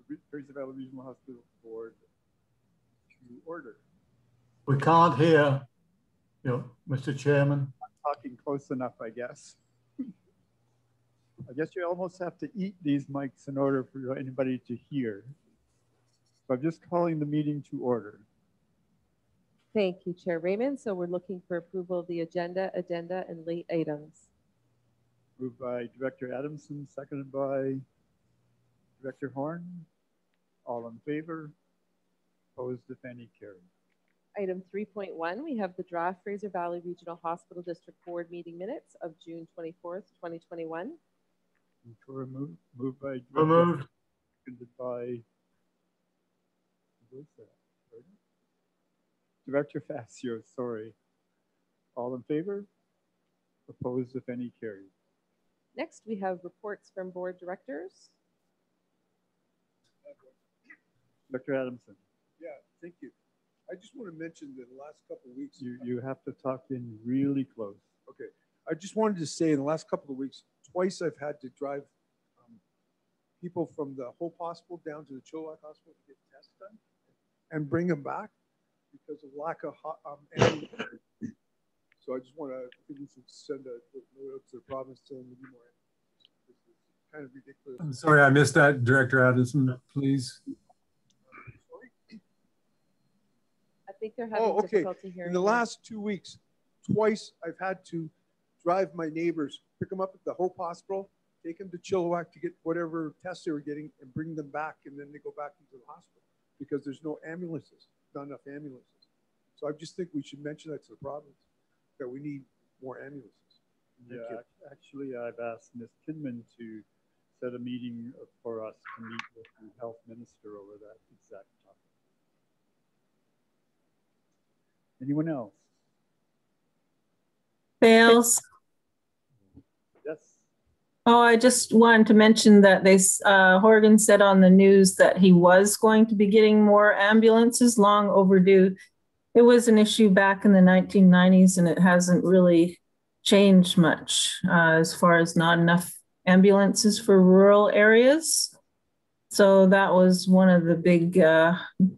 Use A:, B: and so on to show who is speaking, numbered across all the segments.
A: the Fraser Valley Regional Hospital Board to order.
B: We can't hear you, Mr. Chairman.
A: I'm talking close enough, I guess. I guess you almost have to eat these mics in order for anybody to hear. So I'm just calling the meeting to order.
C: Thank you, Chair Raymond. So we're looking for approval of the agenda, and late items.
A: Moved by Director Adamson, seconded by Director Horn. All in favor? Opposed, if any, carried. Item
C: 3.1, we have the draft Fraser Valley Regional Hospital District Board meeting minutes of June 24th, 2021.
A: Moved by
B: Director,
A: seconded by Director Facio, sorry. All in favor? Opposed, if any, carried.
C: Next, we have reports from board directors.
A: Dr. Adamson.
D: Yeah, thank you. I just want to mention that the last couple of weeks.
A: You have to talk in really close.
D: Okay. I just wanted to say in the last couple of weeks, twice I've had to drive people from the Hope Hospital down to the Chilliwack Hospital to get tests done and bring them back because of lack of ambulance. So I just want to, I think we should send a note to the province saying we need more ambulance. This is kind of ridiculous.
E: I'm sorry, I missed that, Director Addison, please.
C: I think they're having difficulty hearing.
D: In the last 2 weeks, twice I've had to drive my neighbors, pick them up at the Hope Hospital, take them to Chilliwack to get whatever tests they were getting and bring them back, and then they go back into the hospital because there's no ambulances, not enough ambulances. So I just think we should mention that to the province, that we need more ambulances.
A: Yeah, actually I've asked Ms. Kinman to set a meeting for us to meet with the health minister over that exact topic. Anyone else?
F: Bales.
A: Yes.
F: Oh, I just wanted to mention that Horgan said on the news that he was going to be getting more ambulances, long overdue. It was an issue back in the 1990s and it hasn't really changed much as far as not enough ambulances for rural areas. So that was one of the big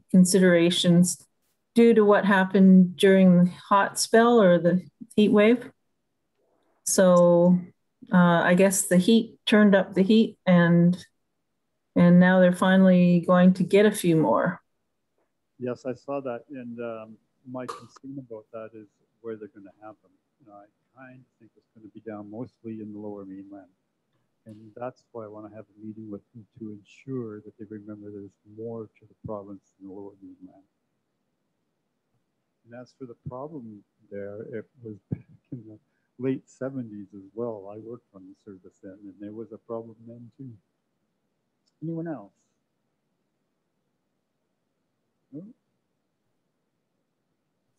F: considerations due to what happened during the hot spell or the heat wave. So I guess the heat turned up the heat and now they're finally going to get a few more.
A: Yes, I saw that. And my concern about that is where they're going to have them. You know, I kind of think it's going to be down mostly in the lower mainland. And that's why I want to have a meeting with them to ensure that they remember there's more to the province than the lower mainland. And as for the problem there, it was back in the late 70s as well. I worked on the service then, and there was a problem then too. Anyone else? No?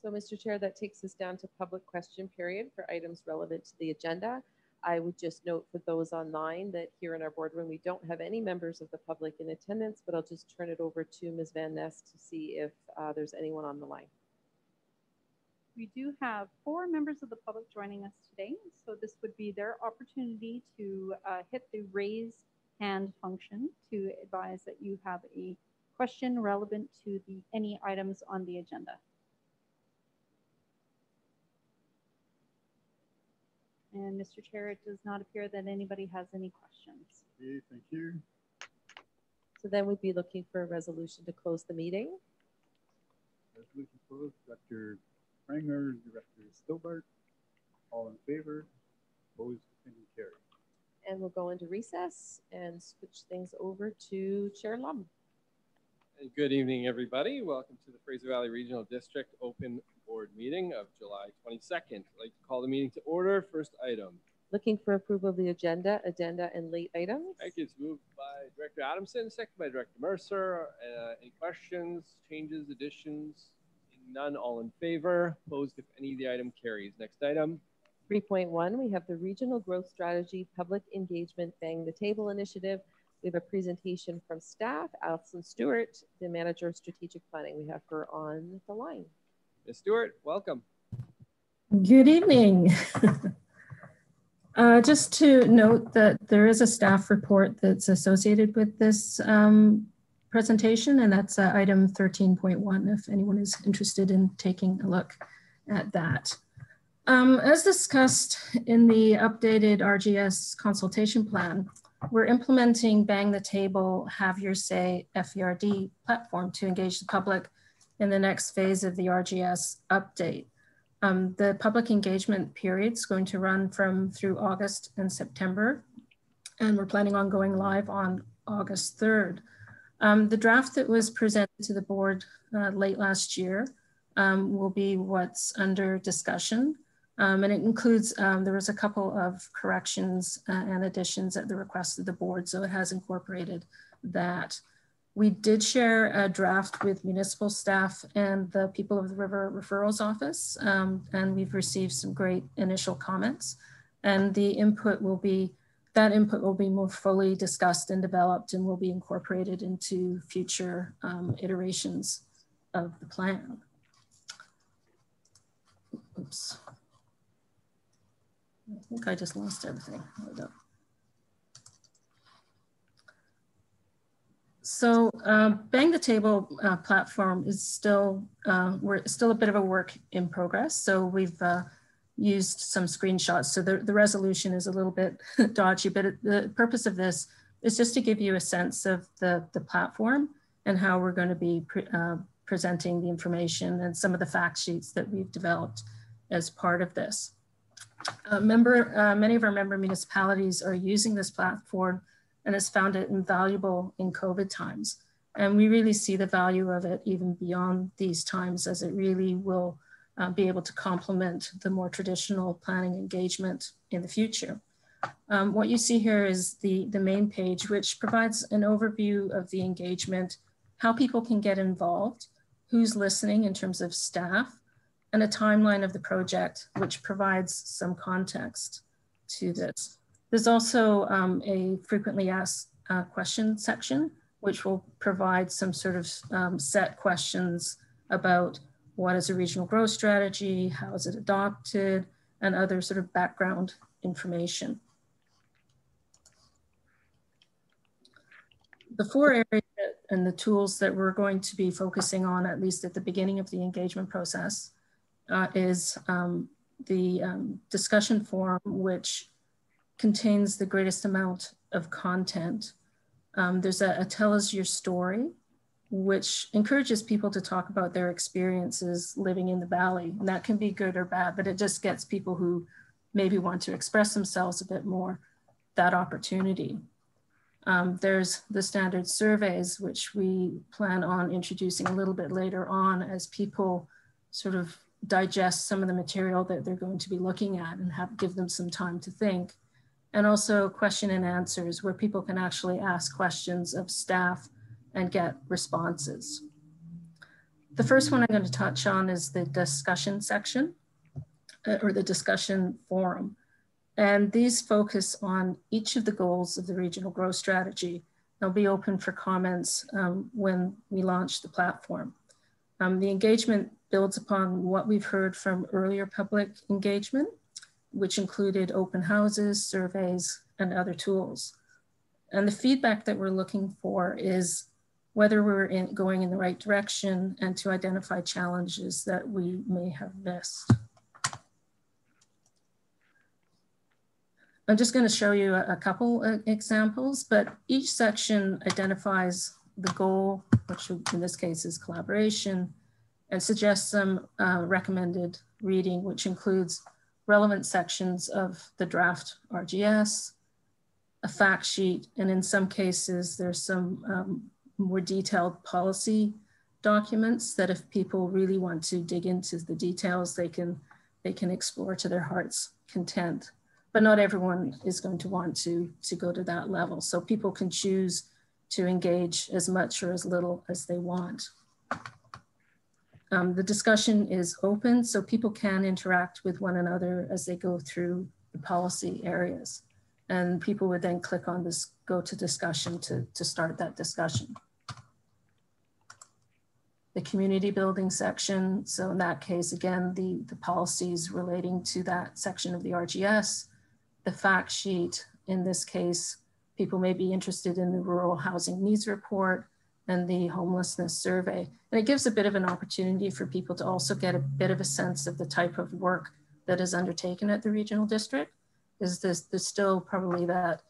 C: So, Mr. Chair, that takes us down to public question period for items relevant to the agenda. I would just note for those online that here in our boardroom, we don't have any members of the public in attendance, but I'll just turn it over to Ms. Van Ness to see if there's anyone on the line.
G: We do have 4 members of the public joining us today. So this would be their opportunity to hit the raise hand function to advise that you have a question relevant to any items on the agenda. And Mr. Chair, it does not appear that anybody has any questions.
A: Okay, thank you.
C: So then we'd be looking for a resolution to close the meeting.
A: Resolution closed. Dr. Pranger, Director Stobart, all in favor, opposed, and carried.
C: And we'll go into recess and switch things over to Chair Lum.
H: Good evening, everybody. Welcome to the Fraser Valley Regional District Open Board meeting of July 22nd. I'd like to call the meeting to order. First item.
C: Looking for approval of the agenda, and late items.
H: Thank you. It's moved by Director Adamson, second by Director Mercer. Any questions, changes, additions? None, all in favor. Opposed if any of the item carries. Next item.
C: 3.1, we have the Regional Growth Strategy Public Engagement Bang the Table Initiative. We have a presentation from staff. Alison Stewart, the Manager of Strategic Planning. We have her on the line.
H: Ms. Stewart, welcome.
F: Good evening. Just to note that there is a staff report that's associated with this presentation, and that's item 13.1 if anyone is interested in taking a look at that. As discussed in the updated RGS consultation plan, we're implementing Bang the Table, Have Your Say FERD platform to engage the public in the next phase of the RGS update. The public engagement period is going to run through August and September, and we're planning on going live on August 3rd. The draft that was presented to the board late last year will be what's under discussion. And it includes, there was a couple of corrections and additions at the request of the board, so it has incorporated that. We did share a draft with municipal staff and the People of the River Referrals Office, and we've received some great initial comments. And the input will be, that input will be more fully discussed and developed and will be incorporated into future iterations of the plan. Oops. I think I just lost everything. Hold up. So Bang the Table platform is still, we're still a bit of a work in progress. So we've used some screenshots. So the resolution is a little bit dodgy, but the purpose of this is just to give you a sense of the platform and how we're going to be presenting the information and some of the fact sheets that we've developed as part of this. Many of our member municipalities are using this platform and has found it invaluable in COVID times. And we really see the value of it even beyond these times, as it really will be able to complement the more traditional planning engagement in the future. What you see here is the main page, which provides an overview of the engagement, how people can get involved, who's listening in terms of staff, and a timeline of the project, which provides some context to this. There's also a frequently asked question section, which will provide some sort of set questions about what is a regional growth strategy, how is it adopted, and other sort of background information. The four areas and the tools that we're going to be focusing on, at least at the beginning of the engagement process, is the discussion forum, which contains the greatest amount of content. There's a tell us your story, which encourages people to talk about their experiences living in the valley. And that can be good or bad, but it just gets people who maybe want to express themselves a bit more that opportunity. There's the standard surveys, which we plan on introducing a little bit later on as people sort of digest some of the material that they're going to be looking at and give them some time to think. And also question and answers, where people can actually ask questions of staff and get responses. The first one I'm going to touch on is the discussion section, or the discussion forum. And these focus on each of the goals of the regional growth strategy. They'll be open for comments when we launch the platform. The engagement builds upon what we've heard from earlier public engagement, which included open houses, surveys, and other tools. And the feedback that we're looking for is whether we're going in the right direction and to identify challenges that we may have missed. I'm just going to show you a couple of examples, but each section identifies the goal, which in this case is collaboration, and suggests some recommended reading, which includes relevant sections of the draft RGS, a fact sheet, and in some cases, there's some more detailed policy documents that if people really want to dig into the details, they can explore to their heart's content. But not everyone is going to want to go to that level. So people can choose to engage as much or as little as they want. The discussion is open, so people can interact with one another as they go through the policy areas. And people would then click on this go to discussion to start that discussion. The community building section. So in that case, again, the policies relating to that section of the RGS, the fact sheet. In this case, people may be interested in the rural housing needs report, and the homelessness survey. And it gives a bit of an opportunity for people to also get a bit of a sense of the type of work that is undertaken at the regional district. Is there's still probably that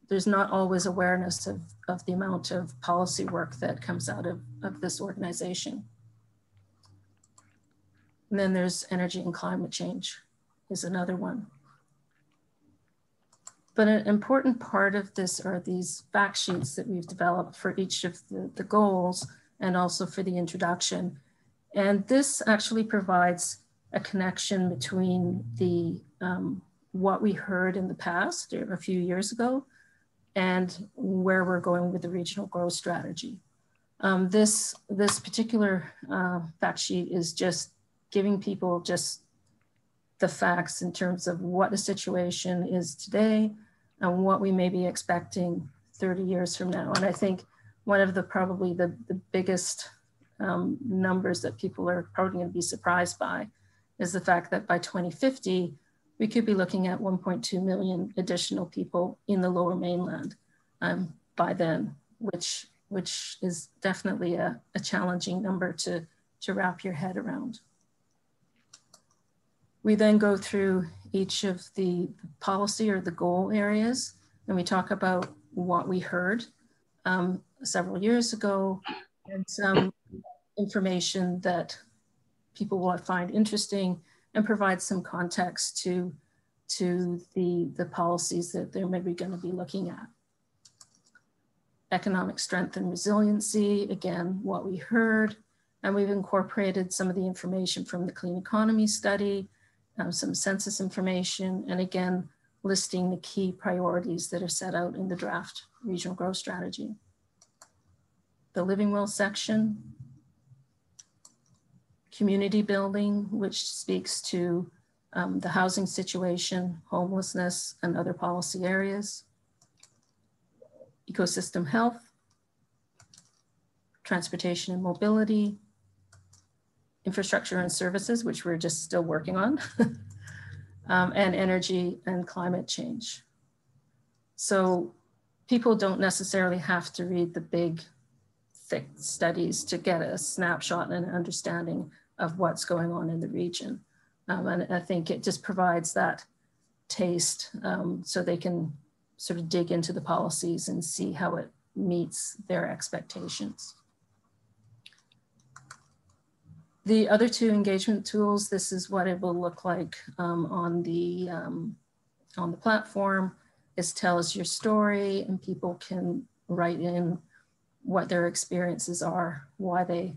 F: there's not always awareness of the amount of policy work that comes out of this organization. And then there's energy and climate change is another one. But an important part of this are these fact sheets that we've developed for each of the goals and also for the introduction. And this actually provides a connection between the what we heard in the past a few years ago and where we're going with the regional growth strategy. This particular fact sheet is just giving people just the facts in terms of what the situation is today and what we may be expecting 30 years from now. And I think one of the probably the biggest numbers that people are probably going to be surprised by is the fact that by 2050, we could be looking at 1.2 million additional people in the Lower Mainland by then, which is definitely a challenging number to wrap your head around. We then go through each of the policy or the goal areas, and we talk about what we heard several years ago and some information that people will find interesting and provide some context to the policies that they're maybe going to be looking at. Economic strength and resiliency, again, what we heard, and we've incorporated some of the information from the Clean Economy Study, some census information, and again, listing the key priorities that are set out in the draft regional growth strategy. The living well section, community building, which speaks to the housing situation, homelessness, and other policy areas. Ecosystem health, transportation and mobility, infrastructure and services, which we're just still working on, and energy and climate change. So people don't necessarily have to read the big, thick studies to get a snapshot and an understanding of what's going on in the region. And I think it just provides that taste so they can sort of dig into the policies and see how it meets their expectations. The other two engagement tools, this is what it will look like on the platform. It tells your story and people can write in what their experiences are, why they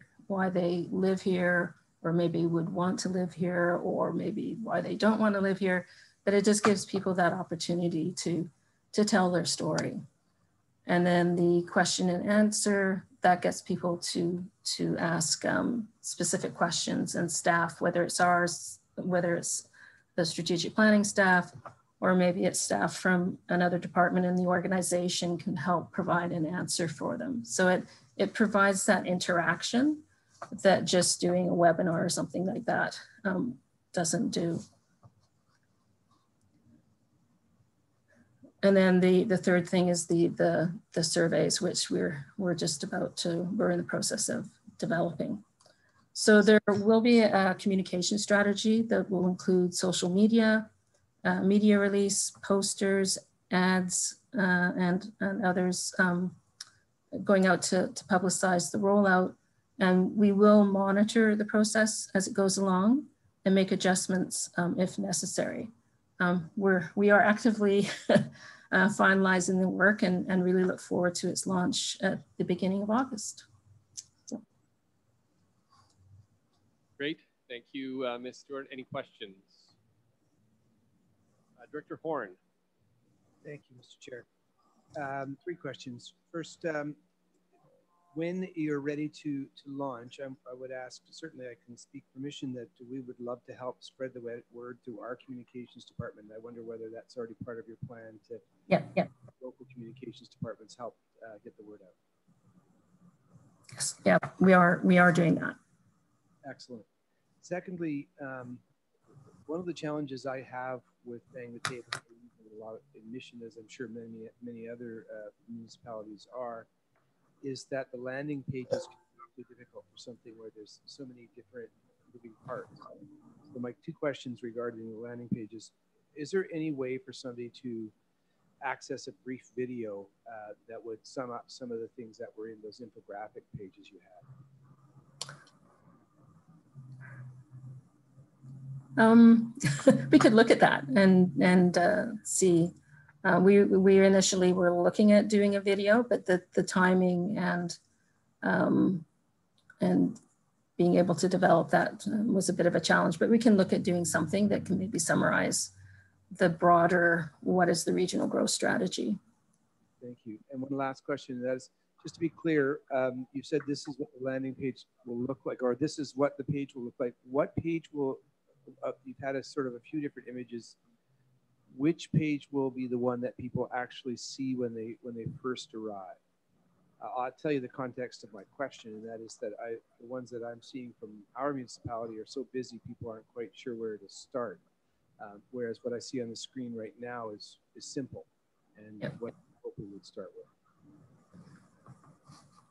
F: live here, or maybe would want to live here, or maybe why they don't want to live here. But it just gives people that opportunity to tell their story. And then the question and answer, that gets people to ask specific questions, and staff, whether it's ours, whether it's the strategic planning staff, or maybe it's staff from another department in the organization can help provide an answer for them. So it provides that interaction that just doing a webinar or something like that doesn't do. And then the third thing is the surveys, which we're in the process of developing. So there will be a communication strategy that will include social media, media release, posters, ads, and others going out to publicize the rollout. And we will monitor the process as it goes along and make adjustments if necessary. We are actively finalizing the work and really look forward to its launch at the beginning of August. So.
H: Great, thank you, Ms. Stewart. Any questions? Director Horn.
I: Thank you, Mr. Chair. 3 questions. First, when you're ready to launch, I would ask, certainly I can speak permission that we would love to help spread the word to our communications department. I wonder whether that's already part of your plan to local communications departments help get the word out.
F: Yes, yeah, we are doing that. Excellent.
I: Secondly, one of the challenges I have with bang the table, a lot of admission, as I'm sure many other municipalities are, is that the landing pages can be awfully difficult for something where there's so many different moving parts. So my two questions regarding the landing pages: is there any way for somebody to access a brief video that would sum up some of the things that were in those infographic pages you had?
J: We could look at that and see. We initially were looking at doing a video, but the timing and being able to develop that was a bit of a challenge. But we can look at doing something that can maybe summarize the broader, what is the regional growth strategy?
I: Thank you. And one last question, that is, just to be clear, you said this is what the landing page will look like, or this is what the page will look like. What page will, you've had a sort of a few different images. Which page will be the one that people actually see when they first arrive? I'll tell you the context of my question, and that is that the ones that I'm seeing from our municipality are so busy, people aren't quite sure where to start. Whereas what I see on the screen right now is simple, and what I hope we would start with.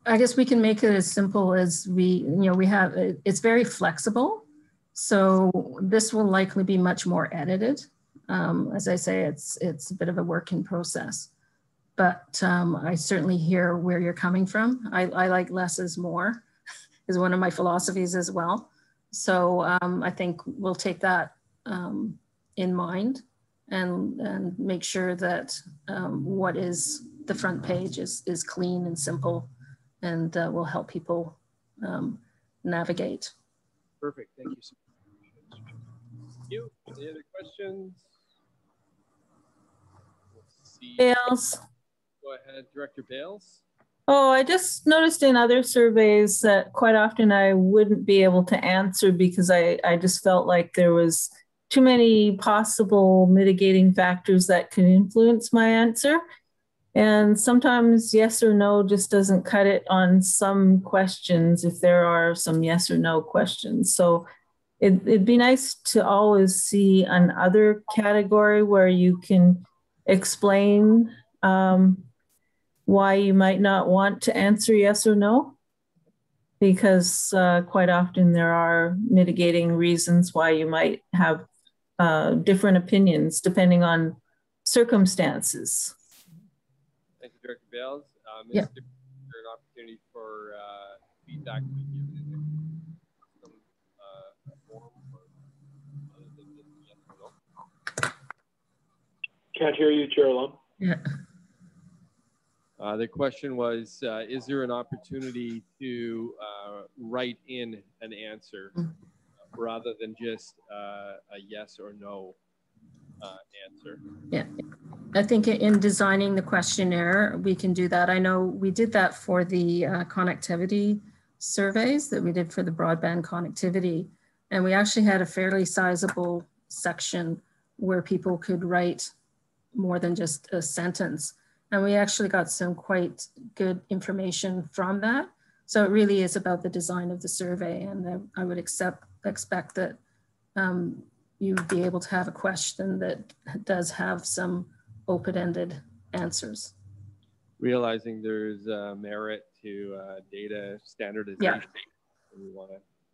J: I guess we can make it as simple as we have, it's very flexible. So this will likely be much more edited. As I say, it's a bit of a work in process, but I certainly hear where you're coming from. I like less is more is one of my philosophies as well. So I think we'll take that in mind and make sure that what is the front page is clean and simple, and will help people navigate.
I: Perfect, thank you so much.
H: Thank you. Any other questions? Let's see.
F: Bales.
H: Go ahead, Director Bales.
F: Oh, I just noticed in other surveys that quite often I wouldn't be able to answer because I just felt like there was too many possible mitigating factors that could influence my answer. And sometimes yes or no just doesn't cut it on some questions if there are some yes or no questions. So it'd be nice to always see another category where you can explain why you might not want to answer yes or no, because quite often there are mitigating reasons why you might have different opinions depending on circumstances.
H: Thank you, Director Bales.
J: Yeah.
H: Is there an opportunity for feedback to be given in some form or other than just yes or no?
K: Can't hear you, Chair Lum.
J: Yeah.
H: The question was, is there an opportunity to write in an answer rather than just a yes or no answer?
J: Yeah, I think in designing the questionnaire, we can do that. I know we did that for the connectivity surveys that we did for the broadband connectivity. And we actually had a fairly sizable section where people could write more than just a sentence. And we actually got some quite good information from that. So it really is about the design of the survey. And I would expect that you'd be able to have a question that does have some open-ended answers.
H: Realizing there's merit to data standardization.
J: Yeah.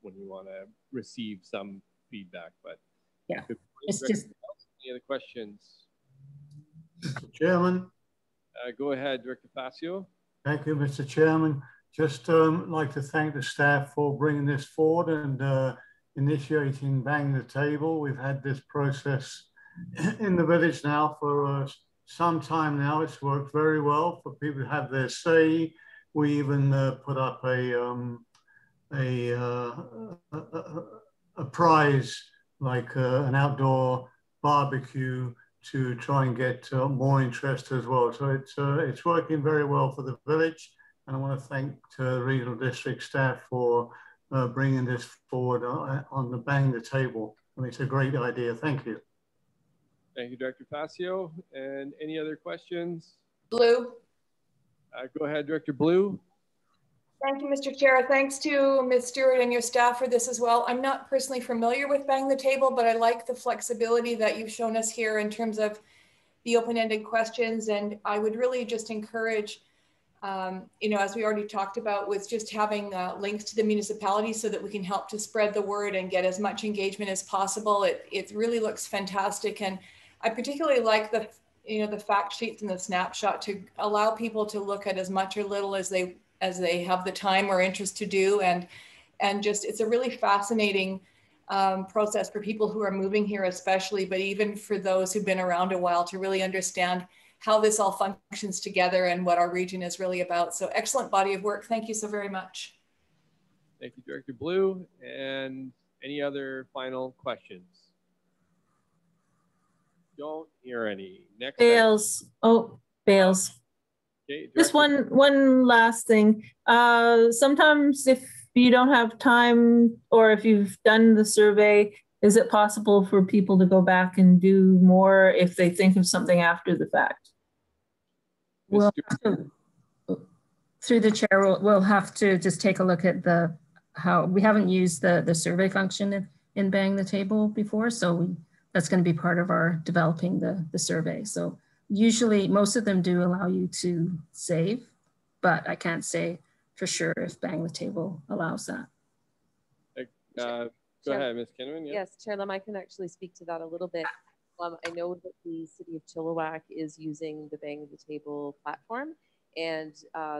H: when you want to receive some feedback, but
J: yeah, it's just.
H: Any other questions?
B: Mr. Chairman.
H: Go ahead, Director Facio.
B: Thank you, Mr. Chairman. Just like to thank the staff for bringing this forward and initiating Bang the Table. We've had this process in the village now for some time now. It's worked very well for people to have their say. We even put up a prize, like an outdoor barbecue, to try and get more interest as well. So it's working very well for the village. And I want to thank regional district staff for bringing this forward on the Bang the Table. I mean, it's a great idea. Thank you.
H: Thank you, Director Facio. And any other questions?
L: Blue.
H: Go ahead, Director Blue.
L: Thank you, Mr. Chair. Thanks to Ms. Stewart and your staff for this as well. I'm not personally familiar with Bang the Table, but I like the flexibility that you've shown us here in terms of the open-ended questions. And I would really just encourage You know, as we already talked about, with just having links to the municipality so that we can help to spread the word and get as much engagement as possible. It really looks fantastic. And I particularly like the, you know, the fact sheets and the snapshot to allow people to look at as much or little as they have the time or interest to do. And just, it's a really fascinating process for people who are moving here especially, but even for those who've been around a while to really understand how this all functions together and what our region is really about. So excellent body of work. Thank you so very much.
H: Thank you, Director Blue. And any other final questions? Don't hear any. Next.
F: Bales. Oh, Bales.
H: Okay,
F: just one last thing. Sometimes if you don't have time or if you've done the survey, is it possible for people to go back and do more if they think of something after the fact?
J: Well, through the chair, we'll have to just take a look at how we haven't used the survey function in Bang the Table before. So that's going to be part of our developing the survey. So usually most of them do allow you to save, but I can't say for sure if Bang the Table allows that.
H: Go ahead, Ms. Kinnaman. Yeah.
C: Yes, Chair Lem, I can actually speak to that a little bit. I know that the City of Chilliwack is using the Bang the Table platform, and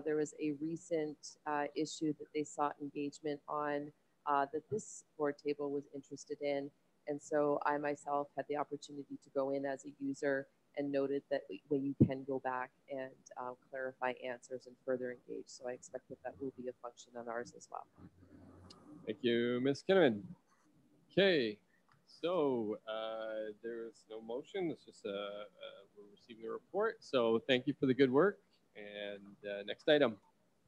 C: there was a recent issue that they sought engagement on that this board table was interested in. And so I myself had the opportunity to go in as a user and noted that when you can go back and clarify answers and further engage. So I expect that that will be a function on ours as well.
H: Thank you, Ms. Kinnaman. Okay, so there's no motion. It's just we're receiving a report. So thank you for the good work. And next item.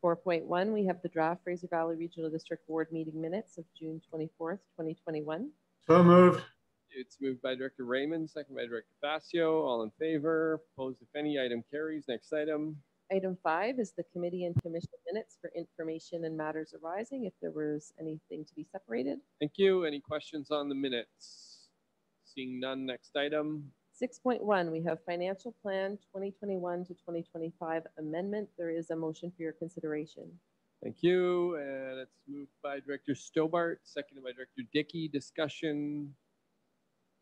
C: 4.1, we have the draft Fraser Valley Regional District Board meeting minutes of June 24th, 2021.
B: So moved.
H: It's moved by Director Raymond, second by Director Facio. All in favor? Opposed, if any. Item carries. Next item.
C: Item 5 is the committee and commission minutes for information and matters arising, if there was anything to be separated.
H: Thank you. Any questions on the minutes? Seeing none, next item.
C: 6.1, we have financial plan 2021 to 2025 amendment. There is a motion for your consideration.
H: Thank you. And it's moved by Director Stobart, seconded by Director Dickey. Discussion.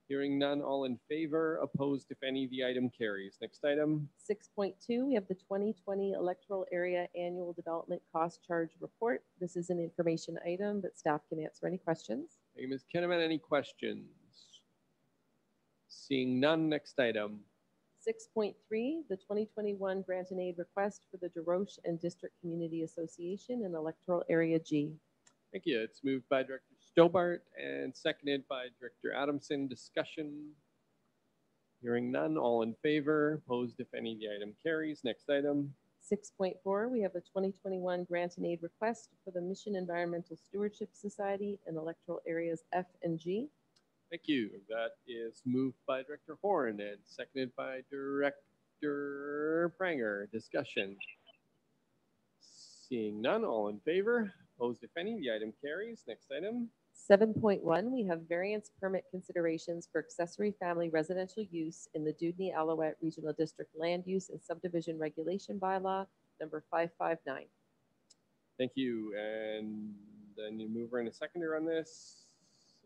H: Hearing none, all in favor. Opposed, if any. The item carries. Next item.
C: 6.2, we have the 2020 electoral area annual development cost charge report. This is an information item, but staff can answer any questions.
H: Thank you, Ms. Kinnaman. Any questions? Seeing none, next item.
C: 6.3, the 2021 grant and aid request for the DeRoche and District Community Association in electoral area G.
H: Thank you. It's moved by Director Stobart and seconded by Director Adamson. Discussion. Hearing none, all in favor. Opposed, if any. The item carries. Next item.
C: 6.4, we have a 2021 grant and aid request for the Mission Environmental Stewardship Society in electoral areas F and G.
H: Thank you. That is moved by Director Horn and seconded by Director Pranger. Discussion. Seeing none, all in favor. Opposed, if any. The item carries. Next item.
C: 7.1, we have variance permit considerations for accessory family residential use in the Dewdney Alouette Regional District Land Use and Subdivision Regulation Bylaw, number 559.
H: Thank you. And then you mover and a seconder on this.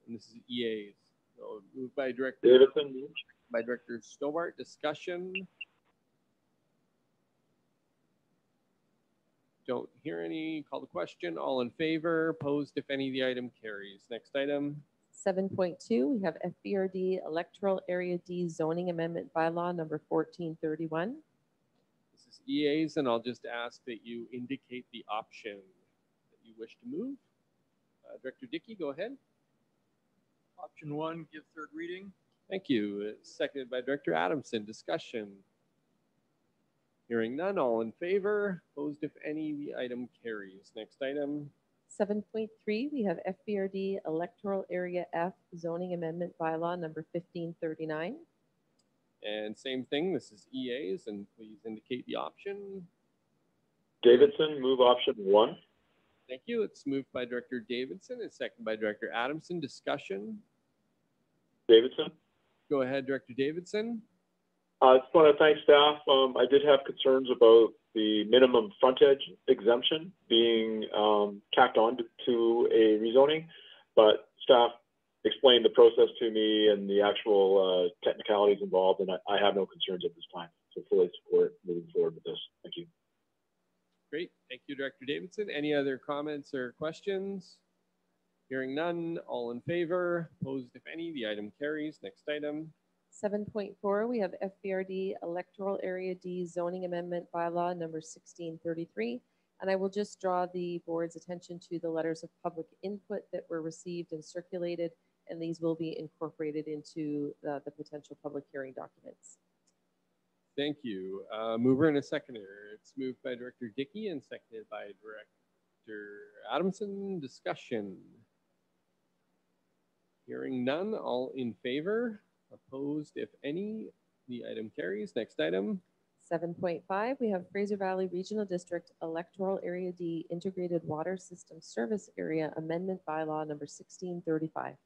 H: And this is EAs. So moved by Director
K: Davidson.
H: By Director Stobart. Discussion. Don't hear any. Call the question. All in favor. Opposed, if any. The item carries. Next item.
C: 7.2, we have FBRD Electoral Area D Zoning Amendment Bylaw number 1431.
H: This is EAs, and I'll just ask that you indicate the option that you wish to move. Director Dickey, go ahead.
M: Option 1, give third reading.
H: Thank you. Seconded by Director Adamson. Discussion. Hearing none, all in favor. Opposed, if any. The item carries. Next item.
C: 7.3, we have FBRD Electoral Area F Zoning Amendment Bylaw number 1539.
H: And same thing, this is EAs, and please indicate the option.
K: Davidson, move option 1.
H: Thank you. It's moved by Director Davidson and seconded by Director Adamson. Discussion.
K: Davidson.
H: Go ahead, Director Davidson.
K: I just want to thank staff. I did have concerns about the minimum frontage exemption being tacked on to a rezoning, but staff explained the process to me and the actual technicalities involved, and I have no concerns at this time. So fully support moving forward with this. Thank you.
H: Great. Thank you, Director Davidson. Any other comments or questions? Hearing none, all in favor, opposed if any, the item carries. Next item.
C: 7.4, we have FBRD Electoral Area D Zoning Amendment Bylaw number 1633. And I will just draw the board's attention to the letters of public input that were received and circulated, and these will be incorporated into the potential public hearing documents.
H: Thank you. Mover and a seconder. It's moved by Director Dickey and seconded by Director Adamson. Discussion. Hearing none, all in favor, opposed if any, the item carries. Next item.
C: 7.5, we have Fraser Valley Regional District Electoral Area D Integrated Water System Service Area Amendment Bylaw number 1635.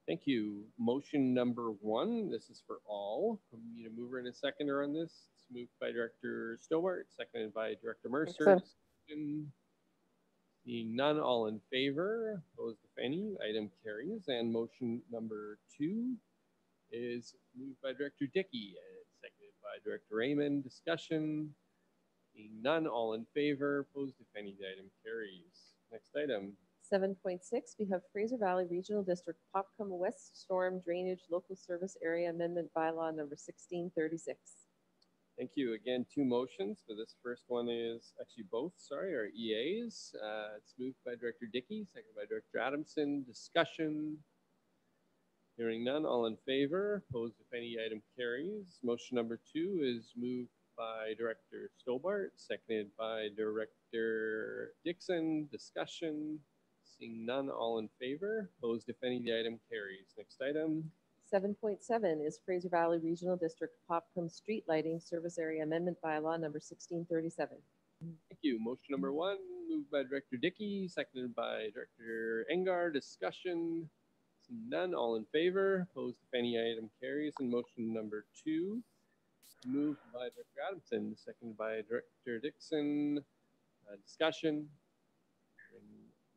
H: Thank you. Motion number 1. This is for all. We need a mover and a seconder on this. It's moved by Director Stobart, seconded by Director Mercer. Seeing none, all in favor, opposed if any, item carries. And motion number 2 is moved by Director Dickey and seconded by Director Raymond. Discussion. Seeing none, all in favor, opposed if any, the item carries. Next item.
C: 7.6, we have Fraser Valley Regional District Popcom West Storm Drainage Local Service Area Amendment Bylaw number 1636.
H: Thank you. Again, 2 motions. So this first one is actually both, sorry, are EAs. It's moved by Director Dickey, seconded by Director Adamson. Discussion. Hearing none, all in favor, opposed if any, item carries. Motion number 2 is moved by Director Stobart, seconded by Director Dixon. Discussion. Seeing none, all in favor, opposed if any, the item carries. Next item.
C: 7.7 is Fraser Valley Regional District Popcom Street Lighting Service Area Amendment Bylaw number 1637.
H: Thank you. Motion number 1 moved by Director Dickey, seconded by Director Engar. Discussion. Seeing none, all in favor, opposed if any, item carries. And motion number 2 moved by Director Adamson, seconded by Director Dixon. Discussion.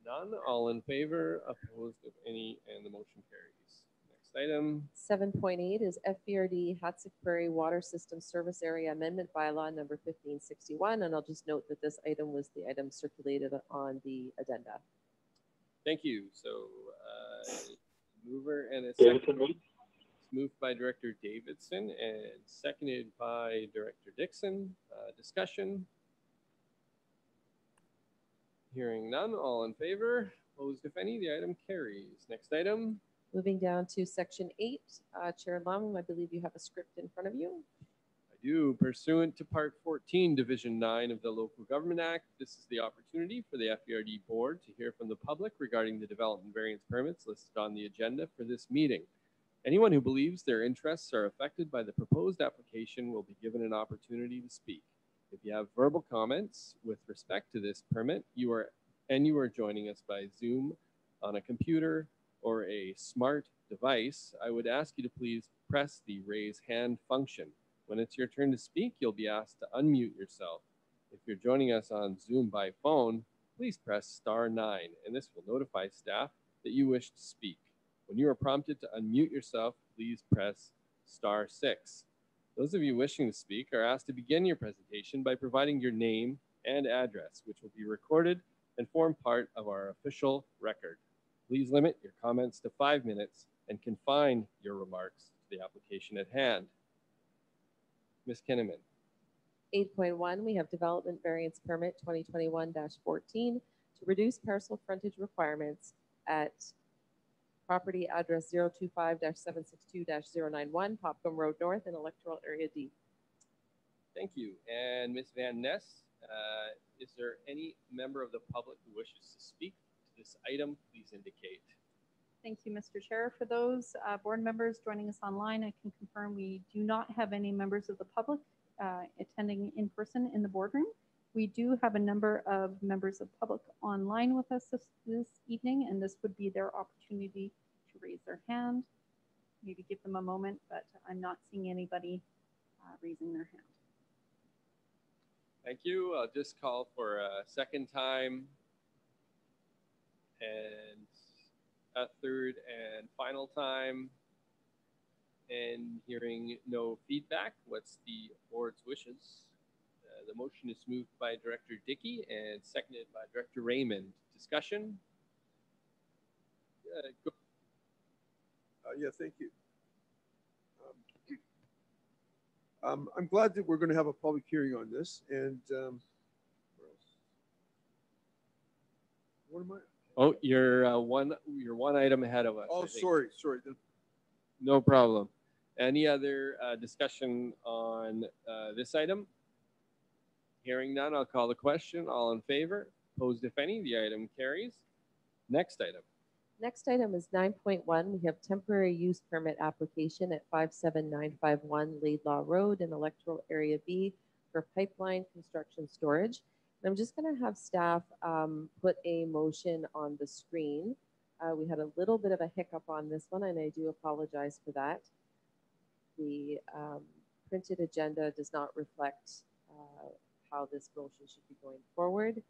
H: None, all in favor, opposed if any, and the motion carries. Next item.
C: 7.8 is FBRD Hatzic Prairie Water System Service Area Amendment Bylaw number 1561. And I'll just note that this item was the item circulated on the agenda.
H: Thank you. So mover and a second. It's moved by Director Davidson and seconded by Director Dixon. Discussion. Hearing none, all in favor, opposed if any, the item carries. Next item.
C: Moving down to section 8, Chair Lum, I believe you have a script in front of you.
H: I do. Pursuant to Part 14, Division 9 of the Local Government Act, this is the opportunity for the FBRD Board to hear from the public regarding the development variance permits listed on the agenda for this meeting. Anyone who believes their interests are affected by the proposed application will be given an opportunity to speak. If you have verbal comments with respect to this permit, you are joining us by Zoom on a computer or a smart device, I would ask you to please press the raise hand function. When it's your turn to speak, you'll be asked to unmute yourself. If you're joining us on Zoom by phone, please press *9, and this will notify staff that you wish to speak. When you are prompted to unmute yourself, please press *6. Those of you wishing to speak are asked to begin your presentation by providing your name and address, which will be recorded and form part of our official record. Please limit your comments to 5 minutes and confine your remarks to the application at hand. Ms. Kinnaman.
C: 8.1, we have Development Variance Permit 2021-14 to reduce parcel frontage requirements at property address 025-762-091, Popcom Road North in Electoral Area D.
H: Thank you. And Ms. Van Ness, is there any member of the public who wishes to speak to this item? Please indicate.
G: Thank you, Mr. Chair. For those board members joining us online, I can confirm we do not have any members of the public attending in person in the boardroom. We do have a number of members of public online with us this evening, and this would be their opportunity to raise their hand. Maybe give them a moment, but I'm not seeing anybody raising their hand.
H: Thank you. I'll just call for a second time and a third and final time. And hearing no feedback, what's the board's wishes? The motion is moved by Director Dickey and seconded by Director Raymond. Discussion?
D: Yeah, thank you. I'm glad that we're going to have a public hearing on this. And where else? What am I?
H: Oh, you're one item ahead of us.
D: Oh, sorry.
H: No problem. Any other discussion on this item? Hearing none, I'll call the question. All in favor? Opposed, if any, the item carries. Next item.
C: Next item is 9.1. We have temporary use permit application at 57951 Laidlaw Road in Electoral Area B for pipeline construction storage. And I'm just going to have staff put a motion on the screen. We had a little bit of a hiccup on this one, and I do apologize for that. The printed agenda does not reflect how this motion should be going forward.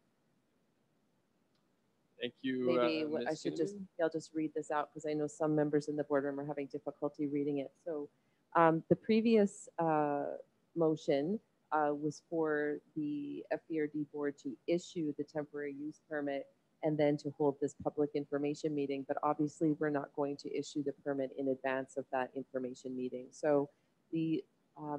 H: Thank you.
C: Maybe I should I'll just read this out because I know some members in the boardroom are having difficulty reading it. So the previous motion was for the FBRD board to issue the temporary use permit and then to hold this public information meeting. But obviously we're not going to issue the permit in advance of that information meeting. So the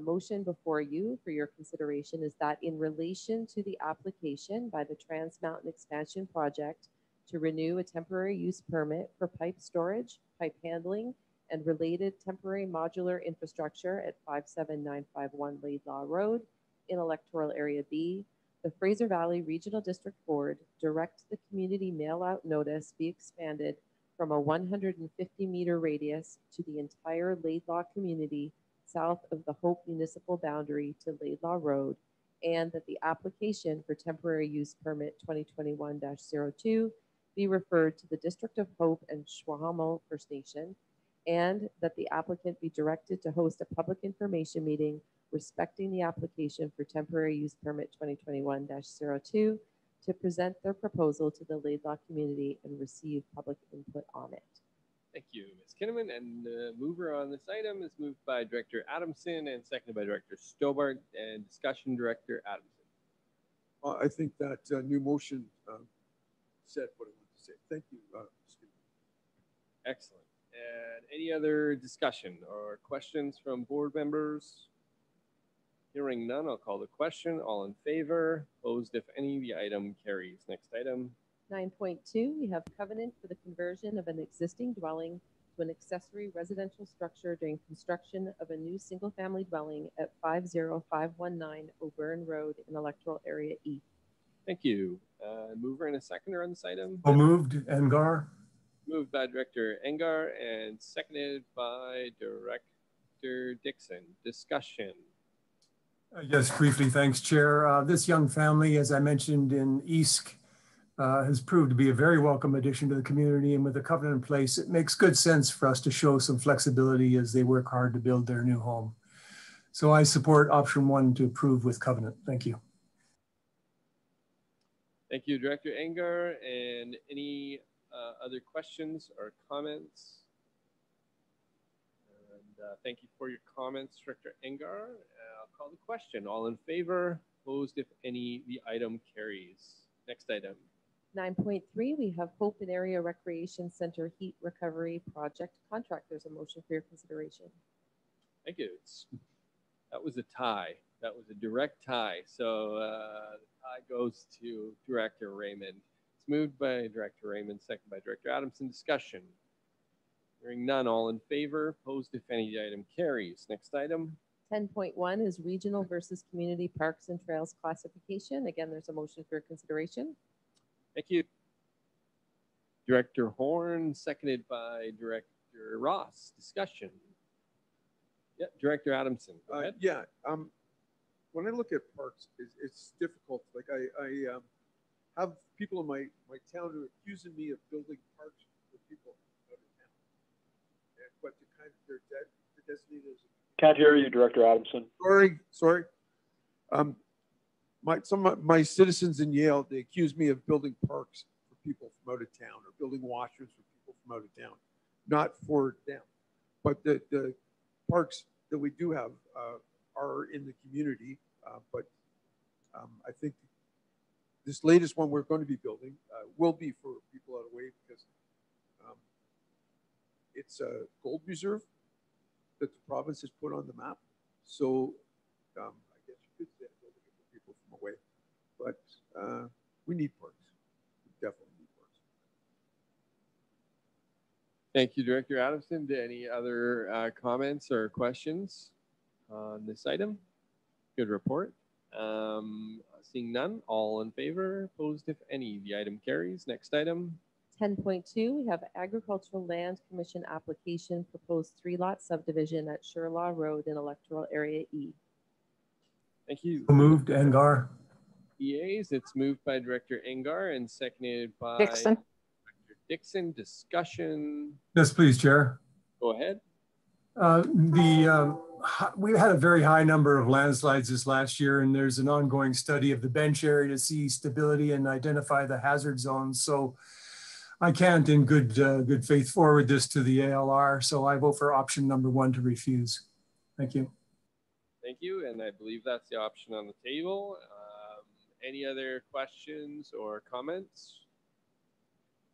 C: motion before you for your consideration is that in relation to the application by the Trans Mountain Expansion Project to renew a temporary use permit for pipe storage, pipe handling, and related temporary modular infrastructure at 57951 Laidlaw Road in Electoral Area B, the Fraser Valley Regional District Board directs the community mail-out notice be expanded from a 150-meter radius to the entire Laidlaw community south of the Hope municipal boundary to Laidlaw Road, and that the application for temporary use permit 2021-02 be referred to the District of Hope and Schwahamel First Nation, and that the applicant be directed to host a public information meeting respecting the application for temporary use permit 2021-02 to present their proposal to the Laidlaw community and receive public input on it.
H: Thank you, Ms. Kinnaman. And the mover on this item is moved by Director Adamson and seconded by Director Stobart. And discussion, Director Adamson.
D: I think that new motion said what I wanted to say. Thank you, Steve.
H: Excellent. And any other discussion or questions from board members? Hearing none, I'll call the question. All in favor? Opposed, if any, the item carries. Next item.
C: 9.2, we have covenant for the conversion of an existing dwelling to an accessory residential structure during construction of a new single-family dwelling at 50519 O'Byrne Road in Electoral Area E.
H: Thank you. Mover and a seconder on this item.
E: So moved, Engar.
H: Moved by Director Engar and seconded by Director Dixon. Discussion.
E: Yes, briefly, thanks, Chair. This young family, as I mentioned in East, has proved to be a very welcome addition to the community, and with the covenant in place, it makes good sense for us to show some flexibility as they work hard to build their new home. So I support option 1 to approve with covenant. Thank you.
H: Thank you, Director Engar. And any other questions or comments? And thank you for your comments, Director Engar. I'll call the question. All in favor? Opposed, if any, the item carries. Next item.
C: 9.3, we have Hope and Area Recreation Center Heat Recovery Project contract. There's a motion for your consideration.
H: Thank you. That was a tie. That was a direct tie. So the tie goes to Director Raymond. It's moved by Director Raymond, seconded by Director Adamson. Discussion. Hearing none, all in favor. Opposed, if any, the item carries. Next item.
C: 10.1 is Regional versus Community Parks and Trails classification. Again, there's a motion for your consideration.
H: Thank you. Director Horn, seconded by Director Ross. Discussion. Yeah, Director Adamson. Go ahead.
D: Yeah. When I look at parks, it's difficult. Like I have people in my town who are accusing me of building parks for people out of town, but they're designated as.
K: Can't hear you, Director Adamson.
D: Sorry. some of my citizens in Yale, they accuse me of building parks for people from out of town or building washrooms for people from out of town, not for them. But the parks that we do have are in the community. But I think this latest one we're going to be building will be for people out of way because it's a gold reserve that the province has put on the map. So I guess you could say building it for people from away. But we need parks. We definitely need parks.
H: Thank you, Director Adamson. Any other comments or questions on this item? Good report. Seeing none, all in favor, opposed if any. The item carries. Next item.
C: 10.2, we have Agricultural Land Commission application, proposed 3-lot subdivision at Sherlaw Road in electoral area E.
H: Thank you.
E: So moved, Engar.
H: EAs, it's moved by Director Engar and seconded by
J: Dixon.
H: Director Dixon. Discussion.
E: Yes, please, Chair.
H: Go ahead.
E: We had a very high number of landslides this last year, and there's an ongoing study of the bench area to see stability and identify the hazard zones. So I can't in good faith forward this to the ALR. So I vote for option number 1 to refuse. Thank you.
H: Thank you. And I believe that's the option on the table. Any other questions or comments?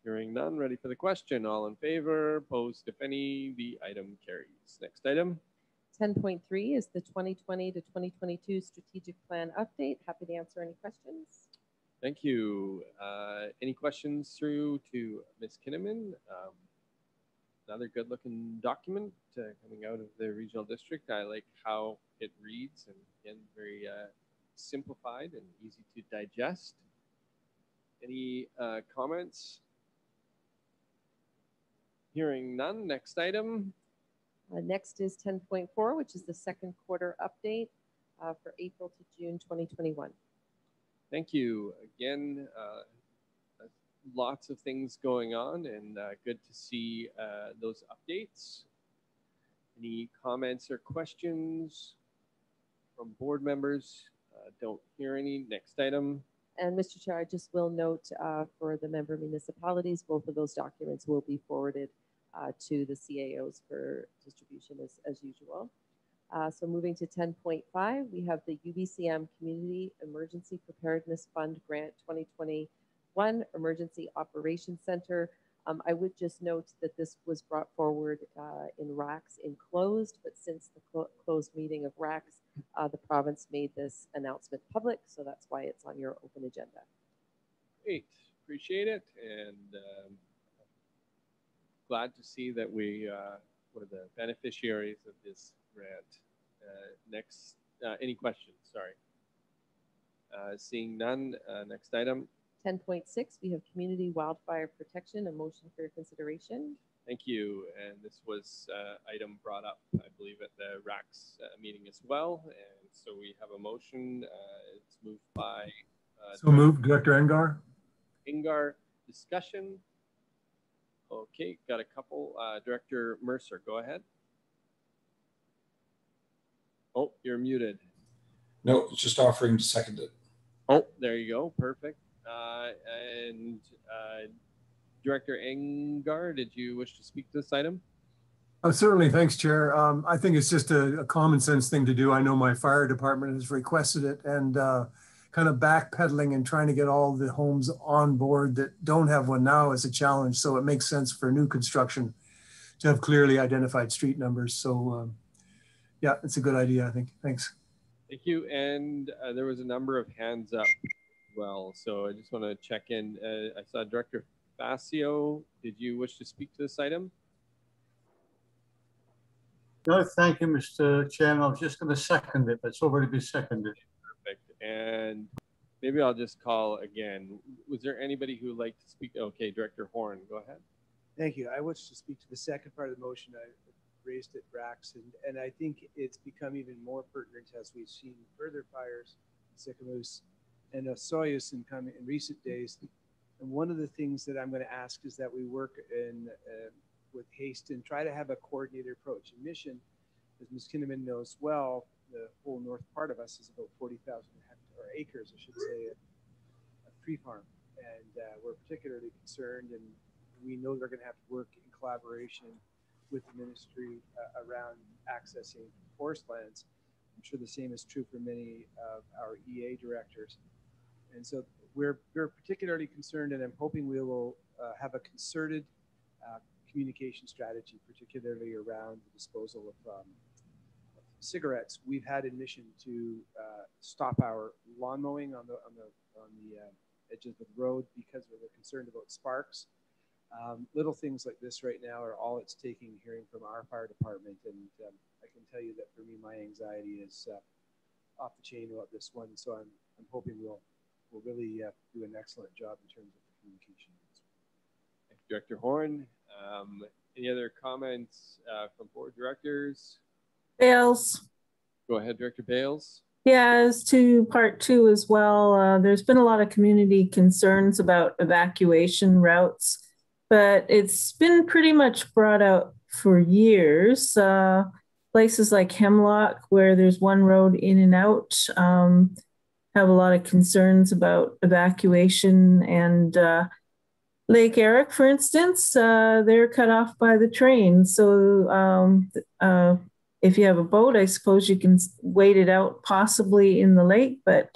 H: Hearing none, ready for the question. All in favor, opposed if any, the item carries. Next item.
C: 10.3 is the 2020 to 2022 strategic plan update. Happy to answer any questions.
H: Thank you. Any questions through to Ms. Kinnaman? Another good looking document coming out of the regional district. I like how it reads and again, very simplified and easy to digest. Any comments? Hearing none. Next item.
C: Next is 10.4, which is the second quarter update for April to June 2021.
H: Thank you. Again, lots of things going on and good to see those updates. Any comments or questions from board members? Don't hear any. Next item.
C: And Mr. Chair, I just will note for the member municipalities, both of those documents will be forwarded to the CAOs for distribution as usual. So moving to 10.5, we have the UBCM Community Emergency Preparedness Fund Grant 2021 Emergency Operations Center. I would just note that this was brought forward in RACS enclosed, but since the closed meeting of RACS, the province made this announcement public, so that's why it's on your open agenda.
H: Great, appreciate it, and glad to see that we were the beneficiaries of this grant. Next, any questions? Sorry. Seeing none, next item.
C: 10.6, we have community wildfire protection, a motion for your consideration.
H: Thank you. And this was item brought up, I believe, at the RACS meeting as well. And so we have a motion. It's moved by.
E: So moved, Director Engar.
H: Engar, discussion. Okay, got a couple. Director Mercer, go ahead. Oh, you're muted.
N: No, just offering to second it.
H: Oh, there you go. Perfect. And Director Engar, did you wish to speak to this item?
E: Certainly, thanks, Chair. I think it's just a common sense thing to do. I know my fire department has requested it, and kind of backpedaling and trying to get all the homes on board that don't have one now is a challenge. So it makes sense for new construction to have clearly identified street numbers. So yeah, it's a good idea, I think. Thanks.
H: Thank you. And there was a number of hands up as well. So I just want to check in. I saw Director Facio. Did you wish to speak to this item?
B: No, thank you, Mr. Chairman. I was just going to second it, but it's already been seconded.
H: Perfect. And maybe I'll just call again. Was there anybody who would like to speak? Okay, Director Horn, go ahead.
I: Thank you. I wish to speak to the second part of the motion I raised at RACS, and I think it's become even more pertinent as we've seen further fires in Sycamoose and Osoyoos in recent days. And one of the things that I'm going to ask is that we work in with haste and try to have a coordinated approach. In Mission, as Ms. Kinnaman knows well, the whole north part of us is about 40,000 or acres, I should say, of tree farm. And we're particularly concerned, and we know they're going to have to work in collaboration with the ministry around accessing forest lands. I'm sure the same is true for many of our EA directors. And so we're particularly concerned, and I'm hoping we will have a concerted communication strategy, particularly around the disposal of cigarettes. We've had admission to stop our lawn mowing on the edges of the road because we're concerned about sparks. Little things like this right now are all it's taking, hearing from our fire department, and I can tell you that for me, my anxiety is off the chain about this one. So I'm hoping we'll really do an excellent job in terms of the communication.
H: Thank you, Director Horn. Any other comments from board directors?
F: Bales.
H: Go ahead, Director Bales.
F: Yeah, as to part two as well, there's been a lot of community concerns about evacuation routes, but it's been pretty much brought out for years. Places like Hemlock, where there's one road in and out, have a lot of concerns about evacuation. And Lake Eric, for instance, they're cut off by the train. So if you have a boat, I suppose you can wait it out possibly in the lake, but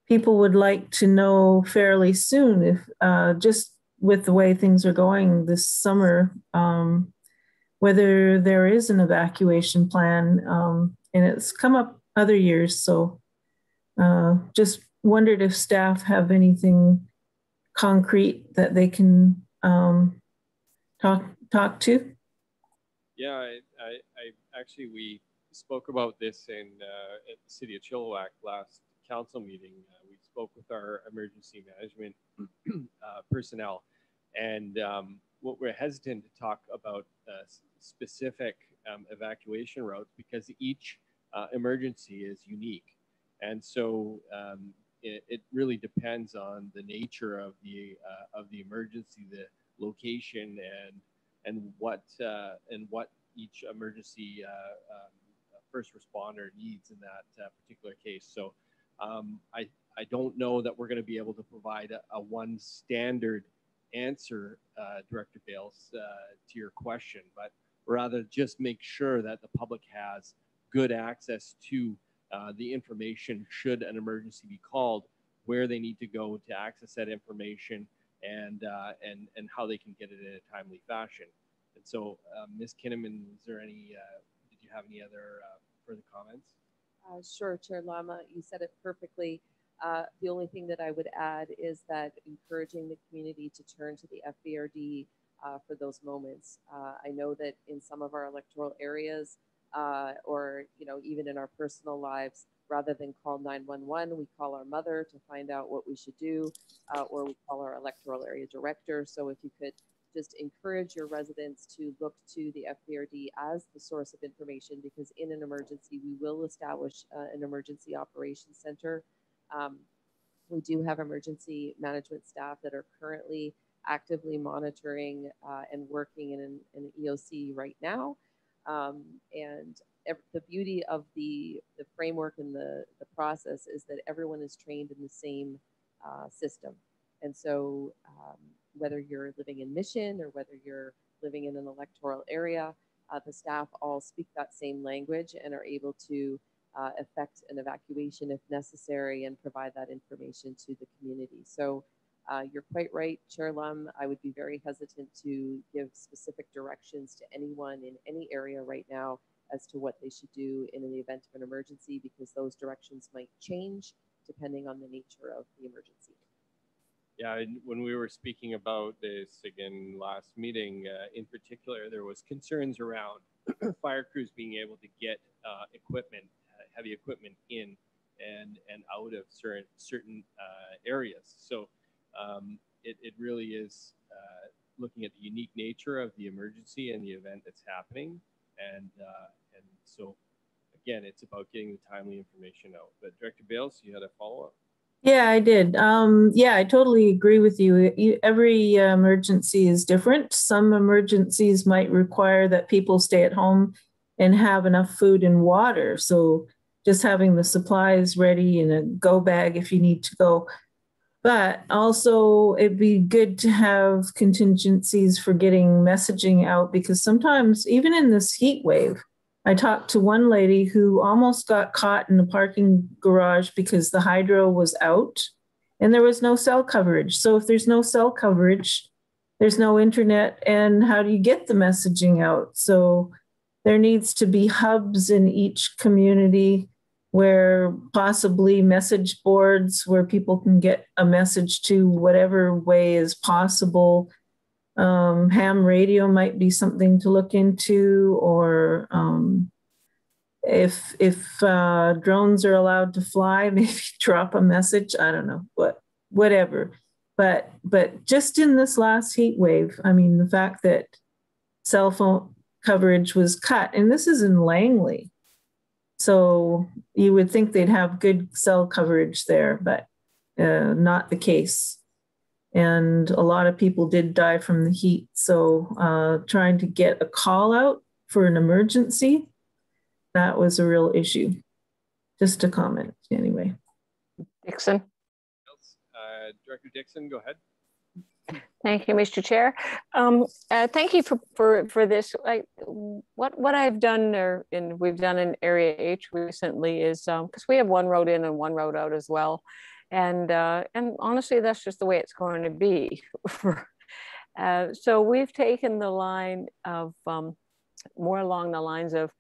F: people would like to know fairly soon if just with the way things are going this summer, whether there is an evacuation plan, and it's come up other years. So just wondered if staff have anything concrete that they can talk to.
H: Yeah, I actually, we spoke about this in at the City of Chilliwack last council meeting. We spoke with our emergency management personnel, and what we're hesitant to talk about specific evacuation routes because each emergency is unique, and so it really depends on the nature of the emergency, the location, and what each emergency first responder needs in that particular case. So I don't know that we're going to be able to provide a one standard answer, Director Bales, to your question, but rather just make sure that the public has good access to the information should an emergency be called, where they need to go to access that information, and how they can get it in a timely fashion. And so, Ms. Kinnaman, is there any? Did you have any other further comments?
C: Sure, Chair Lama, you said it perfectly. The only thing that I would add is that encouraging the community to turn to the FBRD for those moments. I know that in some of our electoral areas, or even in our personal lives, rather than call 911, we call our mother to find out what we should do, or we call our electoral area director. So if you could just encourage your residents to look to the FBRD as the source of information, because in an emergency, we will establish an emergency operations center. We do have emergency management staff that are currently actively monitoring and working in an EOC right now. And the beauty of the framework and the process is that everyone is trained in the same system. And so whether you're living in Mission or whether you're living in an electoral area, the staff all speak that same language and are able to effect an evacuation if necessary and provide that information to the community. So you're quite right, Chair Lum. I would be very hesitant to give specific directions to anyone in any area right now as to what they should do in the event of an emergency, because those directions might change depending on the nature of the emergency.
H: Yeah, and when we were speaking about this again last meeting, in particular, there was concerns around fire crews being able to get equipment, heavy equipment in and out of certain areas. So it really is looking at the unique nature of the emergency and the event that's happening, and so again, it's about getting the timely information out. But Director Bales, you had a follow-up?
F: Yeah, I did. Yeah, I totally agree with you. Every emergency is different. Some emergencies might require that people stay at home and have enough food and water. So just having the supplies ready in a go bag if you need to go. But also it'd be good to have contingencies for getting messaging out, because sometimes even in this heat wave, I talked to one lady who almost got caught in a parking garage because the hydro was out and there was no cell coverage. So if there's no cell coverage, there's no internet, and how do you get the messaging out? So there needs to be hubs in each community, where possibly message boards where people can get a message to whatever way is possible. Ham radio might be something to look into, or if drones are allowed to fly, maybe drop a message. I don't know, whatever. But just in this last heat wave, I mean, the fact that cell phone coverage was cut, and this is in Langley, so you would think they'd have good cell coverage there, but not the case. And a lot of people did die from the heat. So trying to get a call out for an emergency, that was a real issue. Just a comment anyway.
O: Dixon.
H: Director Dixon, go ahead.
O: Thank you, Mr. Chair. Thank you for this. What I've done, we've done in Area H recently, is because we have one road in and one road out as well, and honestly, that's just the way it's going to be. So we've taken the line of more along the lines of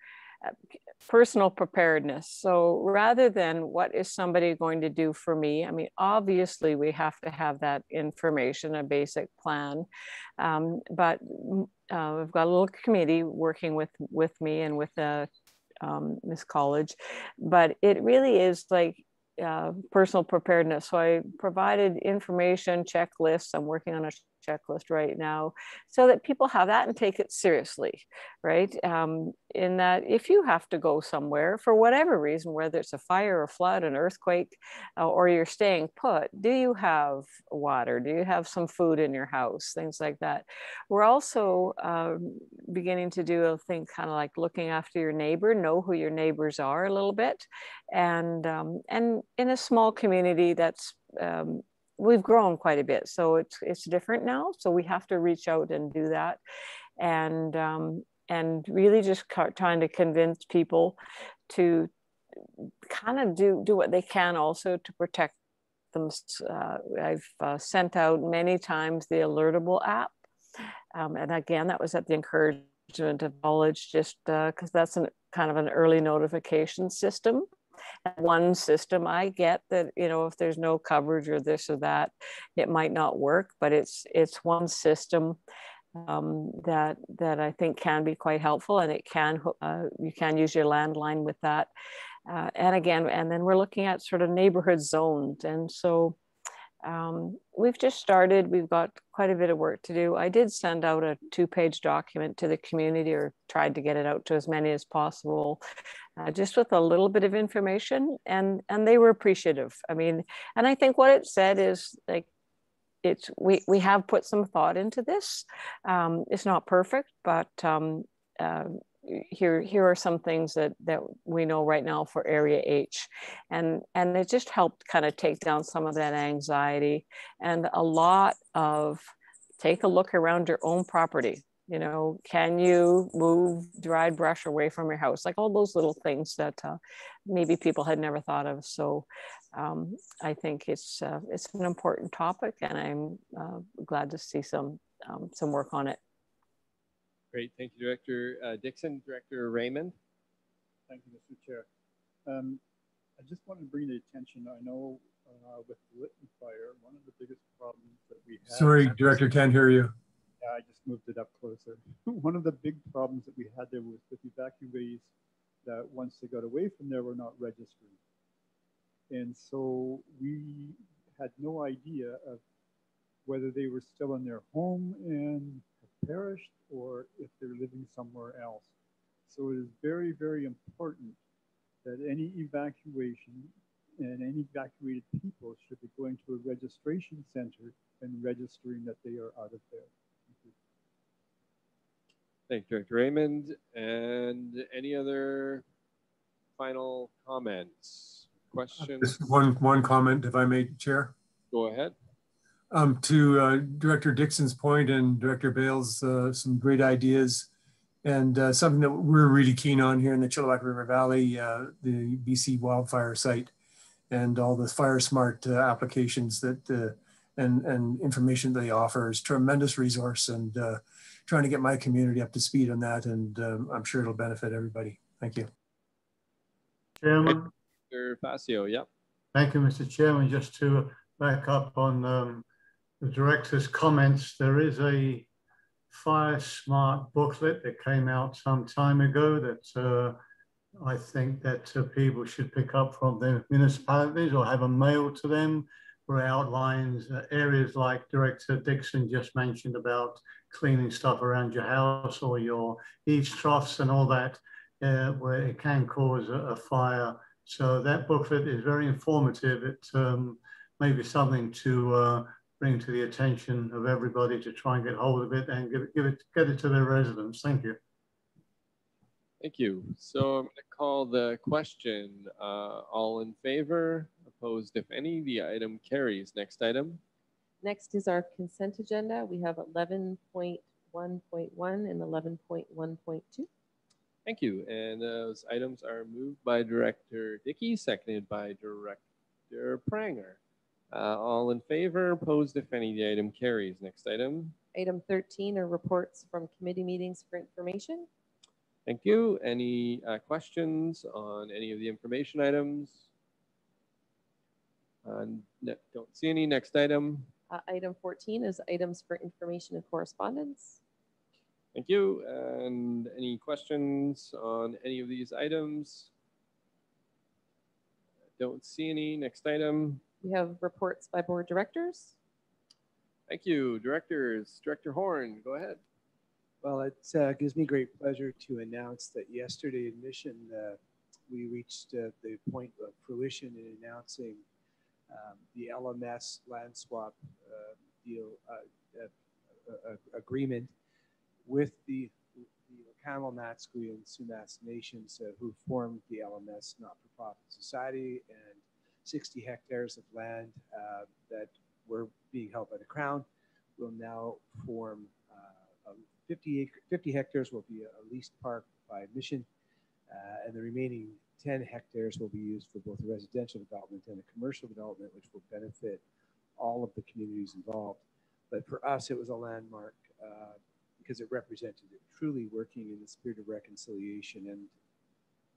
O: personal preparedness. So rather than what is somebody going to do for me, I mean, obviously we have to have that information, a basic plan, but we've got a little committee working with me and with Ms. College, but it really is like personal preparedness. So I provided information, checklists. I'm working on a checklist right now so that people have that and take it seriously, right? In that if you have to go somewhere for whatever reason, whether it's a fire, a flood, an earthquake, or you're staying put, do you have water? Do you have some food in your house? Things like that. We're also beginning to do a thing kind of like looking after your neighbor, know who your neighbors are a little bit. And in a small community that's we've grown quite a bit, so it's different now. So we have to reach out and do that, and really just trying to convince people to kind of do what they can also to protect them. I've sent out many times the Alertable app, and again, that was at the encouragement of College, just because that's kind of an early notification system. One system I get that, you know, if there's no coverage or this or that, it might not work, but it's one system that I think can be quite helpful, and it can you can use your landline with that. And again, and then we're looking at sort of neighborhood zones, and so we've just started. We've got quite a bit of work to do. I did send out a 2-page document to the community, or tried to get it out to as many as possible, just with a little bit of information, and they were appreciative. I mean, and I think what it said is like, we have put some thought into this. It's not perfect, but here are some things that we know right now for Area H, and it just helped kind of take down some of that anxiety, and a lot of take a look around your own property. You know, can you move dried brush away from your house? Like all those little things that maybe people had never thought of. So I think it's an important topic, and I'm glad to see some work on it.
H: Great, thank you, Director Dixon. Director Raymond.
A: Thank you, Mr. Chair. I just wanted to bring the attention. I know with the Lytton fire, one of the biggest problems that we had.
E: Sorry, Director, can't hear you.
A: Yeah, I just moved it up closer. One of the big problems that we had there was with evacuees that once they got away from there were not registering. And so we had no idea of whether they were still in their home and have perished, or if they're living somewhere else. So it is very, very important that any evacuation and any evacuated people should be going to a registration center and registering that they are out of there.
H: Thank you, Director Raymond. And any other final comments, questions?
E: Just one comment, if I may, Chair.
H: Go ahead.
E: To Director Dixon's point and Director Bales, some great ideas, and something that we're really keen on here in the Chilliwack River Valley, the BC wildfire site, and all the fire smart applications that and information they offer is tremendous resource, and trying to get my community up to speed on that, and I'm sure it'll benefit everybody. Thank you.
B: Chairman.
H: Mr. Facio, yep.
B: Thank you, Mr. Chairman. Just to back up on the director's comments, there is a Fire Smart booklet that came out some time ago that I think that people should pick up from their municipalities or have them mailed to them, where it outlines areas like Director Dixon just mentioned about cleaning stuff around your house or your eaves troughs and all that, where it can cause a fire. So that booklet is very informative. It may be something to bring to the attention of everybody to try and get hold of it and get it to their residents. Thank you.
H: Thank you. So I'm going to call the question. All in favor? Opposed, if any? The item carries. Next item.
C: Next is our consent agenda. We have 11.1.1 and 11.1.2.
H: Thank you. And those items are moved by Director Dickey, seconded by Director Pranger. All in favor? Opposed, if any? The item carries. Next item.
C: Item 13 are reports from committee meetings for information.
H: Thank you. Any questions on any of the information items? Don't see any. Next item.
C: Item 14 is items for information and correspondence.
H: Thank you. And any questions on any of these items? Don't see any. Next item.
C: We have reports by board directors.
H: Thank you. Directors. Director Horn, go ahead.
I: Well, it gives me great pleasure to announce that yesterday in Mission, we reached the point of fruition in announcing the LMS land swap deal agreement with the Camel-Matsqui and Sumas nations who formed the LMS not-for-profit society, and 60 hectares of land that were being held by the Crown will now form 50 hectares will be a leased park by Mission, and the remaining 10 hectares will be used for both a residential development and a commercial development, which will benefit all of the communities involved. But for us, it was a landmark because it represented it truly working in the spirit of reconciliation, and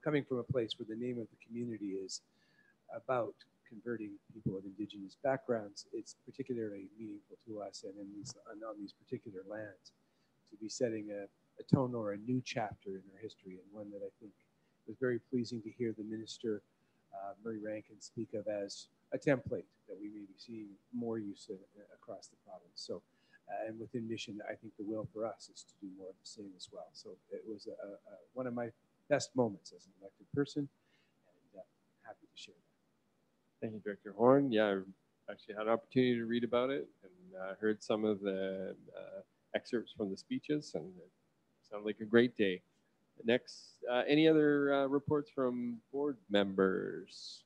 I: coming from a place where the name of the community is about converting people of Indigenous backgrounds, it's particularly meaningful to us and on these particular lands to be setting a tone or a new chapter in our history, and one that I think was very pleasing to hear the Minister, Murray Rankin, speak of as a template that we may be seeing more use of across the province. So, and within Mission, I think the will for us is to do more of the same as well. So it was one of my best moments as an elected person, and happy to share that.
H: Thank you, Director Horn. Yeah, I actually had an opportunity to read about it and heard some of the excerpts from the speeches, and it sounded like a great day. Next, any other reports from board members?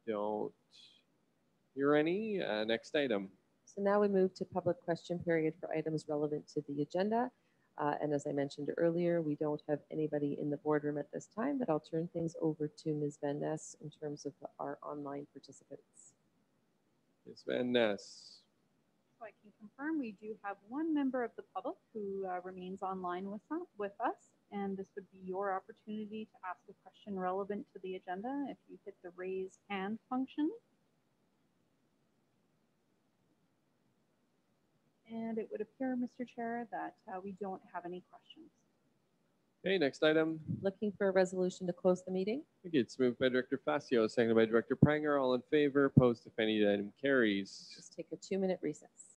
H: Don't hear any. Next item.
C: So now we move to public question period for items relevant to the agenda. And as I mentioned earlier, we don't have anybody in the boardroom at this time, but I'll turn things over to Ms. Van Ness in terms of our online participants.
H: Ms. Van Ness.
G: So I can confirm we do have one member of the public who remains online with us, and this would be your opportunity to ask a question relevant to the agenda if you hit the raise hand function. And it would appear, Mr. Chair, that we don't have any questions.
H: Okay, next item.
C: Looking for a resolution to close the meeting.
H: Okay, it's moved by Director Facio, seconded by Director Pranger. All in favor, opposed if any, the item carries.
C: Just take a 2-minute recess.